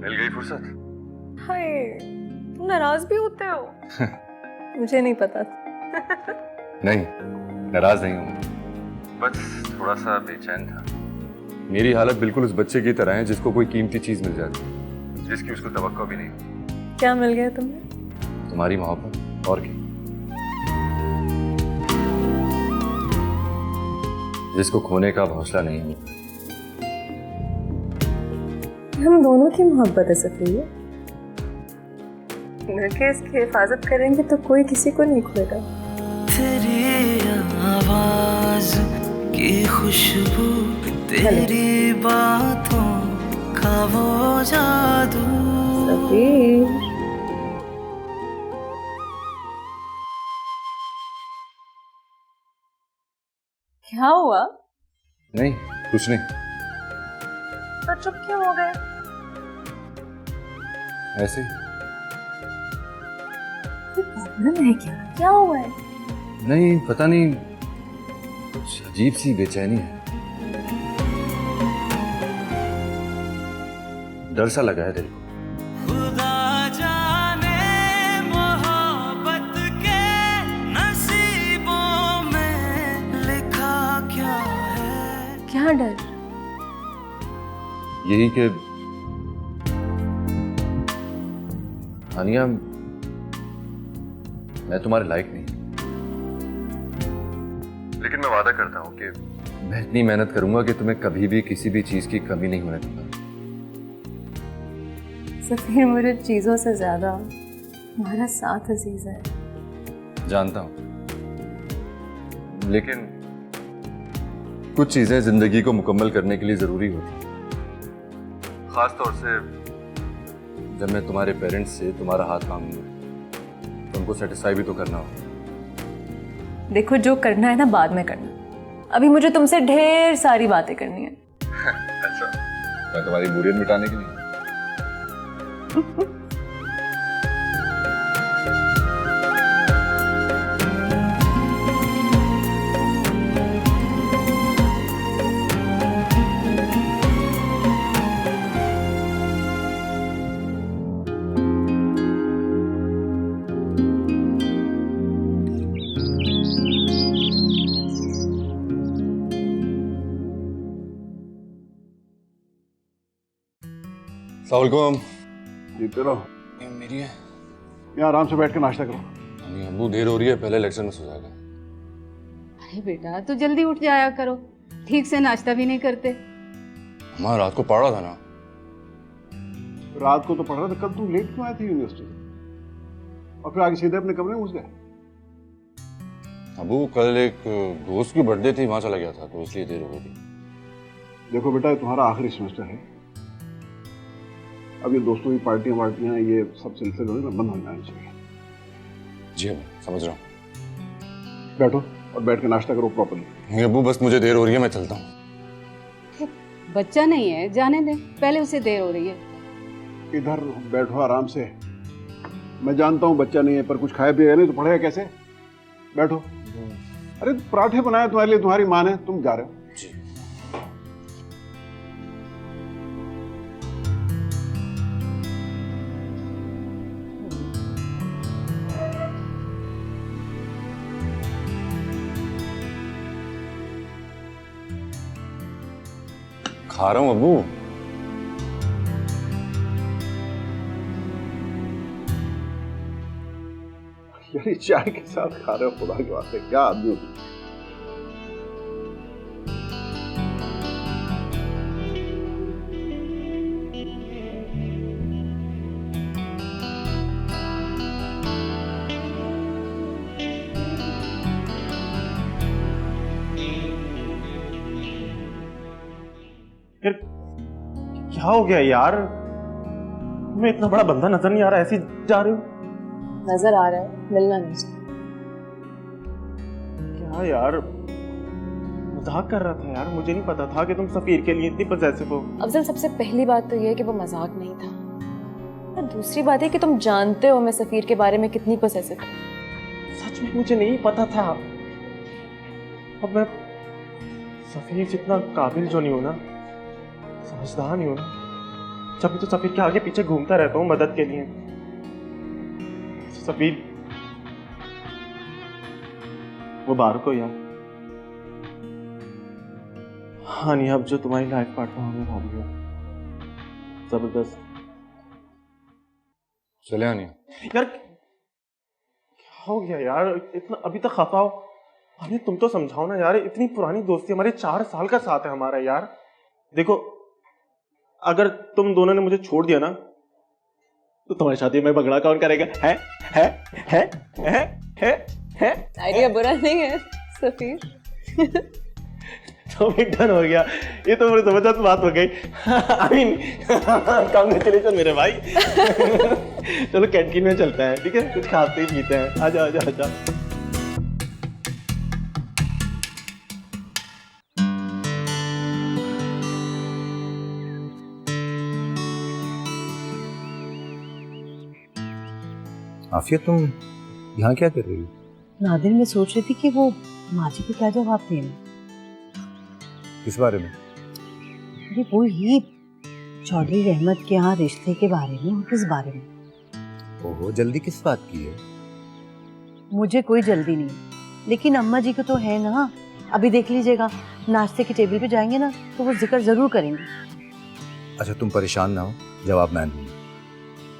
मिल गई फुर्सत। हाय, तुम नाराज भी होते हो? मुझे नहीं पता। नहीं, नाराज नहीं हूँ, बस थोड़ा सा बेचैन था। मेरी हालत बिल्कुल उस बच्चे की तरह है जिसको कोई कीमती चीज मिल जाती है, जिसकी उसको तवक्को भी नहीं। क्या मिल गया तुम्हें? तुम्हारी मोहब्बत, और क्या। जिसको खोने का हौसला नहीं होता। हम दोनों की मोहब्बत है सफिया। मिलके इसकी हिफाजत करेंगे तो कोई किसी को नहीं खोएगा। तेरी आवाज की खुशबू, तेरी बातों का वो जादू। सफीर, क्या हुआ? नहीं, कुछ नहीं, तो चुप क्यों हो गए? ऐसे ही। पागल है क्या? क्या हुआ है? नहीं, पता नहीं, कुछ अजीब सी बेचैनी है। डर सा लगा है दिल को। खुदा जाने मोहब्बत के नसीबों में लिखा क्या है। क्या डर? यही कि हानिया, मैं तुम्हारे लायक नहीं, लेकिन मैं वादा करता हूं कि मैं इतनी मेहनत करूंगा कि तुम्हें कभी भी किसी भी चीज की कमी नहीं होने दूंगा। सफीर, मुझे चीजों से ज्यादा तुम्हारा साथ अजीज है। जानता हूं, लेकिन कुछ चीजें जिंदगी को मुकम्मल करने के लिए जरूरी होती हैं। खास तौर से जब मैं तुम्हारे पेरेंट्स से तुम्हारा हाथ मांगूंगा तो उनको सेटिस्फाई भी तो करना होगा। देखो, जो करना है ना बाद में करना। अभी मुझे तुमसे ढेर सारी बातें करनी है। अच्छा, मैं तुम्हारी बोरियत मिटाने के लिए। अस्सलामुअलैकुम। जीते रहो। मेरी है यहाँ आराम से बैठ के नाश्ता करो। नहीं अबू, देर हो रही है, पहले इलेक्शन में हो जाएगा। अरे बेटा, तो जल्दी उठ जाया करो, ठीक से नाश्ता भी नहीं करते। हमारा रात को पढ़ा था ना। रात को तो पढ़ रहा था, कल तुम लेट क्यों आए थे यूनिवर्सिटी से? और फिर आगे सीधे अपने कमरे में घुस गए। अबू, कल एक दोस्त की बर्थडे थी, वहां चला गया था, तो इसलिए देर हो गई थी। देखो बेटा, ये तुम्हारा आखिरी सेमेस्टर है। अब ये दोस्तों की पार्टियां ये सब सिलसिले बंद हो जाने चाहिए। जी अबू, समझ रहा हूँ। बैठो और बैठ के नाश्ता करो प्रॉपर्ली। नहीं अबू, बस मुझे देर हो रही है, मैं चलता हूँ। बच्चा नहीं है, जाने दे, पहले उसे देर हो रही है। इधर बैठो आराम से। मैं जानता हूँ बच्चा नहीं है, पर कुछ खाया पिएगा नहीं तो पढ़ेगा कैसे? बैठो। अरे पराठे बनाए तुम्हारे लिए तुम्हारी माँ ने, तुम जा रहे हो। जी। खा रहा हूँ अबू। यार ये चाय के साथ खा रहे हो, खुदा की बात है, क्या आदमी हो तुम? फिर क्या हो गया यार? तुम्हें इतना बड़ा बंदा नजर नहीं आ रहा, ऐसे ही जा रहे हो? नजर आ रहा है, मिलना नहीं चाहिए। क्या यार, मजाक कर रहा था यार, मुझे नहीं पता था कि तुम सफीर के लिए इतनी पजेसिव हो। अफजल, सबसे पहली बात तो ये है कि वो मजाक नहीं था, और दूसरी बात है कि तुम जानते हो मैं सफीर के बारे में कितनी पसेसिव हूँ। सच में मुझे नहीं पता था। अब मैं सफीर जितना काबिल जो नहीं हूं ना, समझदार नहीं हूं ना, जब तो सफीर के आगे पीछे घूमता रहता हूँ मदद के लिए। सफीर वो बाहर को यार। हाँ नहीं, अब जो तुम्हारी लाइफ पार्टनर होने वाली है, जबरदस्त। चले आनी यार क्या हो गया यार, इतना अभी तक खफा हो? अरे तुम तो समझाओ ना यार, इतनी पुरानी दोस्ती, हमारे 4 साल का साथ है हमारा यार। देखो अगर तुम दोनों ने मुझे छोड़ दिया ना तो तुम्हारी शादी में बगड़ा कौन करेगा? है आइडिया बुरा नहीं है सफीर। तो डन हो गया, ये तो बड़ी जबरदस्त बात हो गई। आई मीन कांग्रेचुलेशन मेरे भाई। चलो कैंटीन में चलता है, ठीक है? कुछ खाते ही पीते हैं। आजा आजा आजा। आफिया, तुम यहाँ क्या कर रही हो? नादिर, मैं सोच रही थी कि वो माजी को क्या जवाब देना। किस बारे में? अरे वो ही चौधरी रहमत के यहाँ रिश्ते के बारे में। और किस बारे में? ओहो, जल्दी किस बात की है? मुझे कोई जल्दी नहीं, लेकिन अम्मा जी को तो है ना। अभी देख लीजिएगा, नाश्ते की टेबल पे जाएंगे ना तो वो जिक्र जरूर करेंगे। अच्छा तुम परेशान ना हो, जवाब मैं दूंगा।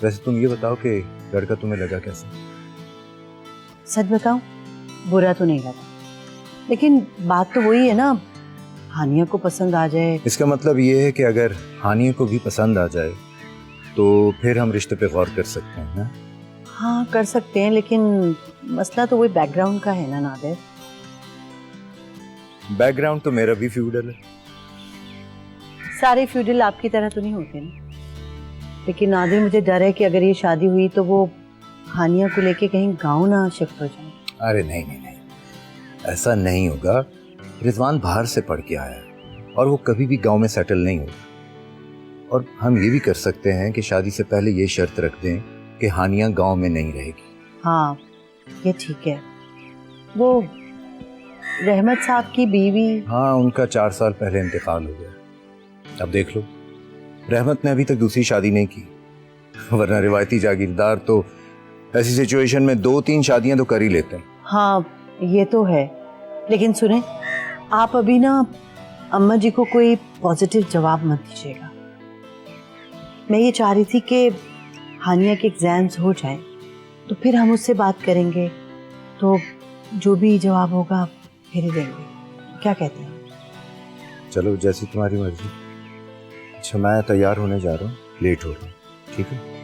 वैसे तुम ये बताओ कि लड़का तुम्हें लगा कैसा? सच बताऊं, बुरा तो नहीं लगा, लेकिन बात तो वही है ना, हानिया को पसंद आ जाए। इसका मतलब ये है कि अगर हानिया को भी पसंद आ जाए तो फिर हम रिश्ते पे गौर कर सकते हैं ना? हाँ कर सकते हैं, लेकिन मसला तो वही बैकग्राउंड का है ना नादिर। बैकग्राउंड तो मेरा भी फ्यूडल है। सारे फ्यूडल आपकी तरह तो नहीं होते ना, लेकिन नादिर मुझे डर है कि अगर ये शादी हुई तो वो हानिया को लेके कहीं गांव ना शिफ्ट हो जाए। अरे नहीं नहीं नहीं, ऐसा नहीं होगा। रिजवान बाहर से पढ़ के आया है और वो कभी भी गांव में सेटल नहीं होगा। और हम ये भी कर सकते हैं कि शादी से पहले ये शर्त रख दें कि हानिया गांव में नहीं रहेगी। हाँ ये ठीक है। वो रहमत साहब की बीवी? हाँ, उनका 4 साल पहले इंतकाल हो गया। अब देख लो, रहमत ने अभी तक दूसरी शादी नहीं की, वरना रिवायती जागीरदार तो ऐसी सिचुएशन में 2-3 शादियां तो कर ही लेते हैं। हाँ ये तो है, लेकिन सुने, आप अभी ना अम्मा जी को कोई पॉजिटिव जवाब मत दीजिएगा। मैं ये चाह रही थी कि हानिया के एग्जाम्स हो जाए तो फिर हम उससे बात करेंगे, तो जो भी जवाब होगा फिर ही देंगे। क्या कहते हैं? चलो जैसी तुम्हारी मर्जी। अच्छा मैं तैयार होने जा रहा हूँ, लेट हो रहा हूँ, ठीक है?